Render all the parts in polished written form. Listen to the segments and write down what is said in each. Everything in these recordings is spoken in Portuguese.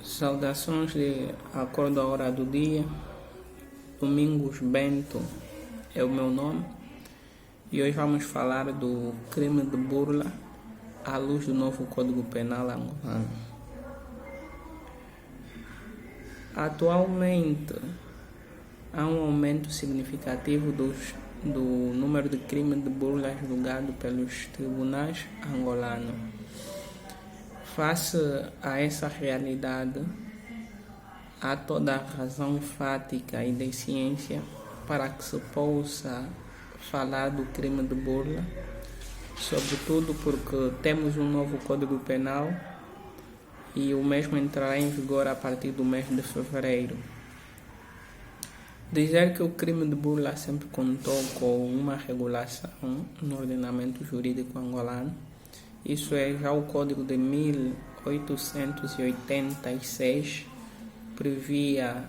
Saudações de acordo à hora do dia. Domingos Bento é o meu nome e hoje vamos falar do crime de burla à luz do novo Código Penal angolano. Atualmente há um aumento significativo do número de crimes de burla julgados pelos tribunais angolanos. Face a essa realidade, há toda a razão fática e de ciência para que se possa falar do crime de burla, sobretudo porque temos um novo Código Penal e o mesmo entrará em vigor a partir do mês de fevereiro. Dizer que o crime de burla sempre contou com uma regulação no ordenamento jurídico angolano, isso é, já o Código de 1886 previa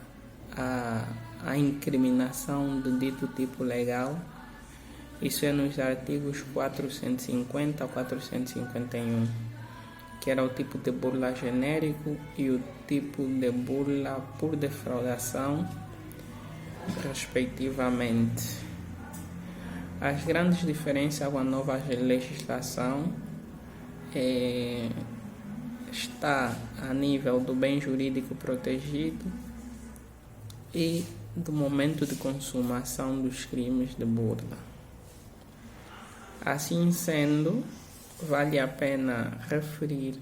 a incriminação de dito tipo legal, isso é nos artigos 450 a 451, que era o tipo de burla genérico e o tipo de burla por defraudação, respectivamente. As grandes diferenças com a nova legislação está a nível do bem jurídico protegido e do momento de consumação dos crimes de burla. Assim sendo, vale a pena referir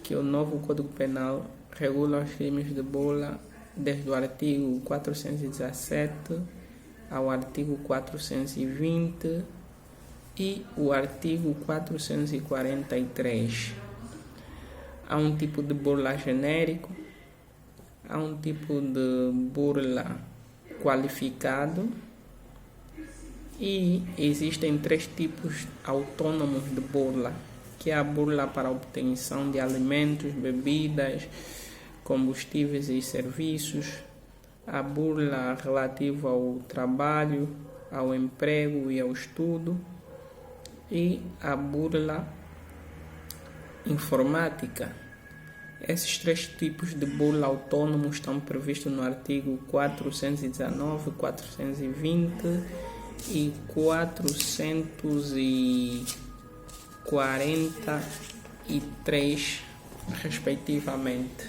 que o novo Código Penal regula os crimes de burla desde o artigo 417 ao artigo 420 e o artigo 443. Há um tipo de burla genérico, há um tipo de burla qualificado e existem 3 tipos autônomos de burla, que é a burla para a obtenção de alimentos, bebidas, combustíveis e serviços, a burla relativa ao trabalho, ao emprego e ao estudo, e a burla informática. Esses 3 tipos de burla autônomos estão previstos no artigo 419, 420 e 443, respectivamente.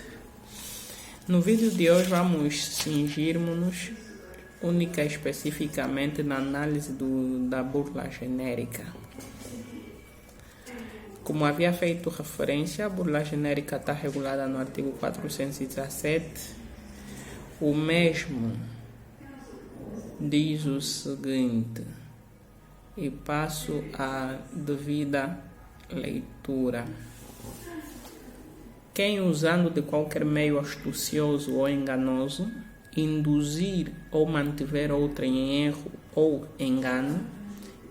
No vídeo de hoje vamos cingir-nos única e especificamente na análise da burla genérica. Como havia feito referência, a burla genérica está regulada no artigo 417. O mesmo diz o seguinte, e passo a devida leitura. Quem, usando de qualquer meio astucioso ou enganoso, induzir ou mantiver outrem em erro ou engano,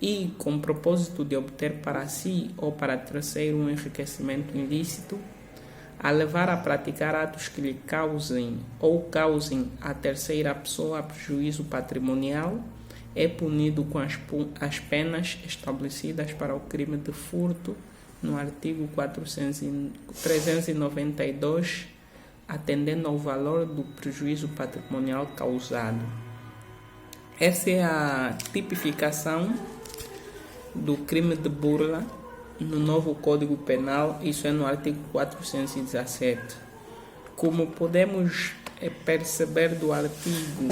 e com propósito de obter para si ou para terceiro um enriquecimento ilícito, a levar a praticar atos que lhe causem ou causem a terceira pessoa prejuízo patrimonial, é punido com as penas estabelecidas para o crime de furto no artigo 392, atendendo ao valor do prejuízo patrimonial causado. Essa é a tipificação do crime de burla no novo Código Penal, isso é no artigo 417. Como podemos perceber do artigo,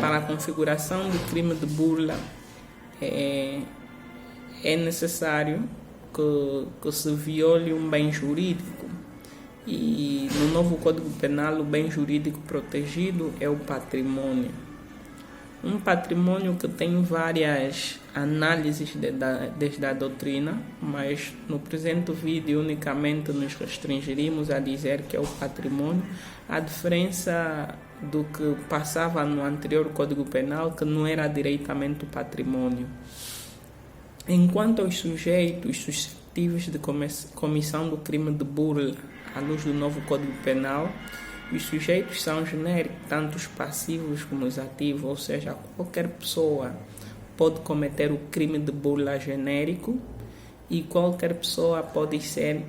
para a configuração do crime de burla é necessário que se viole um bem jurídico, e no novo Código Penal o bem jurídico protegido é o patrimônio. Um patrimônio que tem várias análises desde a doutrina, mas no presente vídeo unicamente nos restringiremos a dizer que é o patrimônio, a diferença do que passava no anterior Código Penal, que não era diretamente o patrimônio. Enquanto aos sujeitos suscetíveis de comissão do crime de burla à luz do novo Código Penal, os sujeitos são genéricos, tanto os passivos como os ativos, ou seja, qualquer pessoa pode cometer o crime de burla genérico e qualquer pessoa pode ser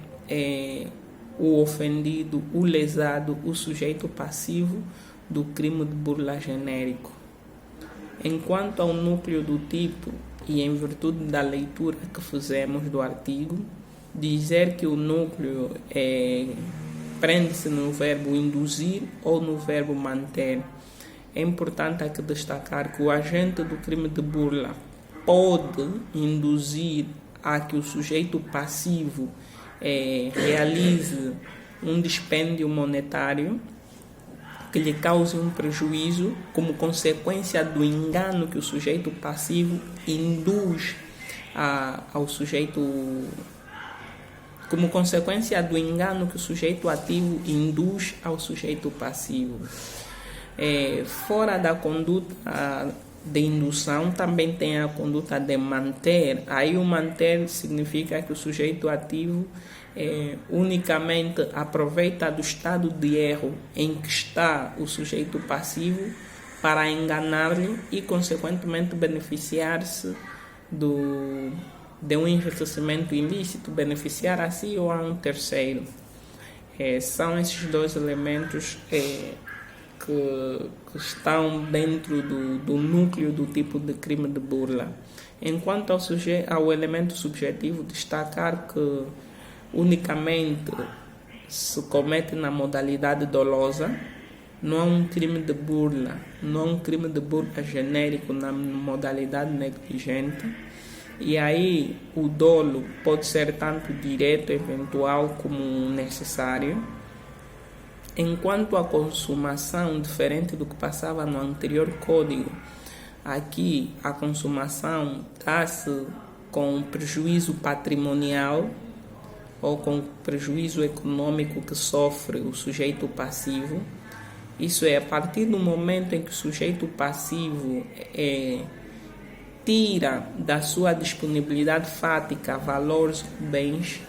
o ofendido, o lesado, o sujeito passivo do crime de burla genérico. Enquanto ao núcleo do tipo, e em virtude da leitura que fizemos do artigo, dizer que o núcleo prende-se no verbo induzir ou no verbo manter. É importante aqui destacar que o agente do crime de burla pode induzir a que o sujeito passivo realize um dispêndio monetário que lhe cause um prejuízo como consequência do engano que o sujeito passivo induz ao sujeito, como consequência do engano que o sujeito ativo induz ao sujeito passivo. Fora da conduta de indução, também tem a conduta de manter. Aí o manter significa que o sujeito ativo unicamente aproveita do estado de erro em que está o sujeito passivo para enganar-lhe e, consequentemente, beneficiar-se de um enriquecimento ilícito, beneficiar a si ou a um terceiro. São esses dois elementos que estão dentro do núcleo do tipo de crime de burla. Enquanto ao elemento subjetivo, destacar que unicamente se comete na modalidade dolosa, não é um crime de burla, não é um crime de burla genérico na modalidade negligente, e aí o dolo pode ser tanto direto, eventual, como necessário. Enquanto a consumação, diferente do que passava no anterior código, aqui a consumação dá-se com prejuízo patrimonial ou com prejuízo econômico que sofre o sujeito passivo. Isso é, a partir do momento em que o sujeito passivo tira da sua disponibilidade fática valores ou bens,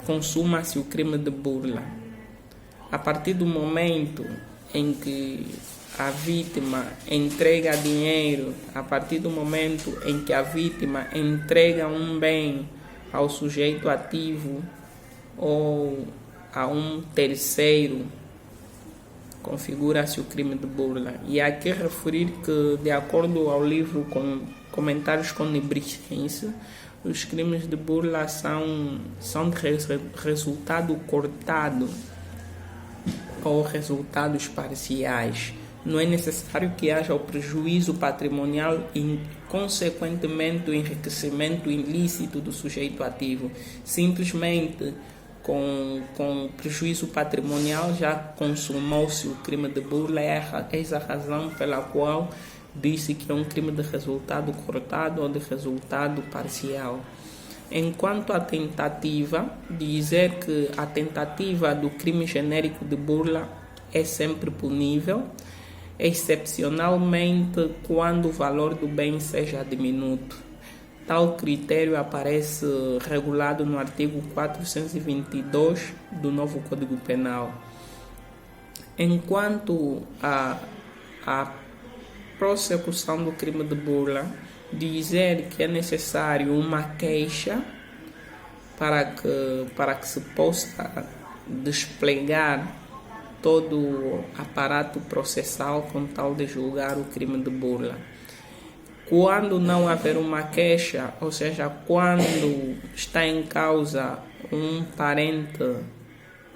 consuma-se o crime de burla. A partir do momento em que a vítima entrega dinheiro, a partir do momento em que a vítima entrega um bem ao sujeito ativo ou a um terceiro, configura-se o crime de burla. E aqui referir que, de acordo ao livro com Comentários Conibricense, os crimes de burla são de resultado cortado ou resultados parciais. Não é necessário que haja o prejuízo patrimonial e, consequentemente, o enriquecimento ilícito do sujeito ativo. Simplesmente, com prejuízo patrimonial, já consumou-se o crime de burla. Eis a razão pela qual disse que é um crime de resultado cortado ou de resultado parcial. Enquanto a tentativa, dizer que a tentativa do crime genérico de burla é sempre punível, excepcionalmente quando o valor do bem seja diminuto. Tal critério aparece regulado no artigo 422 do novo Código Penal. Enquanto a prossecução do crime de burla, dizer que é necessário uma queixa para que se possa desplegar todo o aparato processal com tal de julgar o crime de burla. Quando não haver uma queixa, ou seja, quando está em causa um parente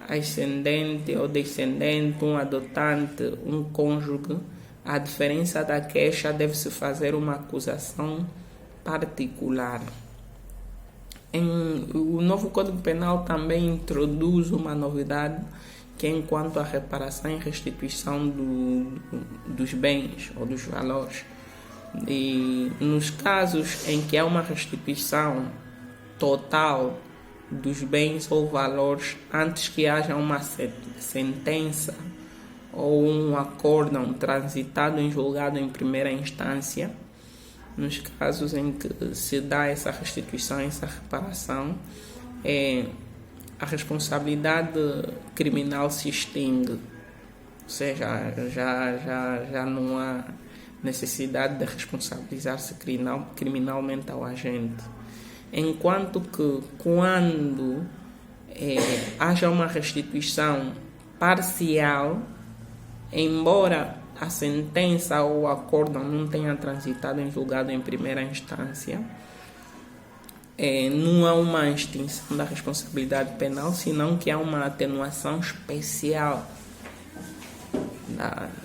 ascendente ou descendente, um adotante, um cônjuge, a diferença da queixa deve-se fazer uma acusação particular. O novo Código Penal também introduz uma novidade, que é enquanto à reparação e restituição dos bens ou dos valores. E nos casos em que há uma restituição total dos bens ou valores antes que haja uma sentença ou um acórdão transitado em julgado em primeira instância, nos casos em que se dá essa restituição, essa reparação, a responsabilidade criminal se extingue, ou seja, já não há necessidade de responsabilizar-se criminalmente ao agente. Enquanto que quando haja uma restituição parcial, embora a sentença ou o acórdão não tenha transitado em julgado em primeira instância. Não há uma extinção da responsabilidade penal, senão que há uma atenuação especial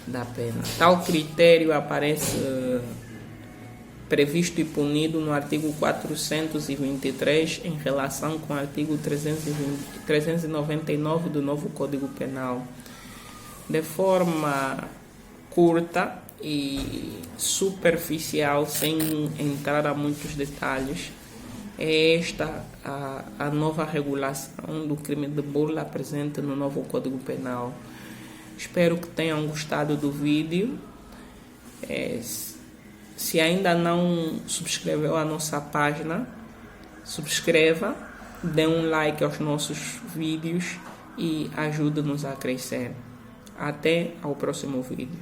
da pena. Tal critério aparece previsto e punido no artigo 423 em relação com o artigo 399 do novo Código Penal. De forma curta e superficial, sem entrar a muitos detalhes, é esta a nova regulação do crime de burla presente no novo Código Penal. Espero que tenham gostado do vídeo. Se ainda não subscreveu a nossa página, subscreva, dê um like aos nossos vídeos e ajude-nos a crescer. Até ao próximo vídeo.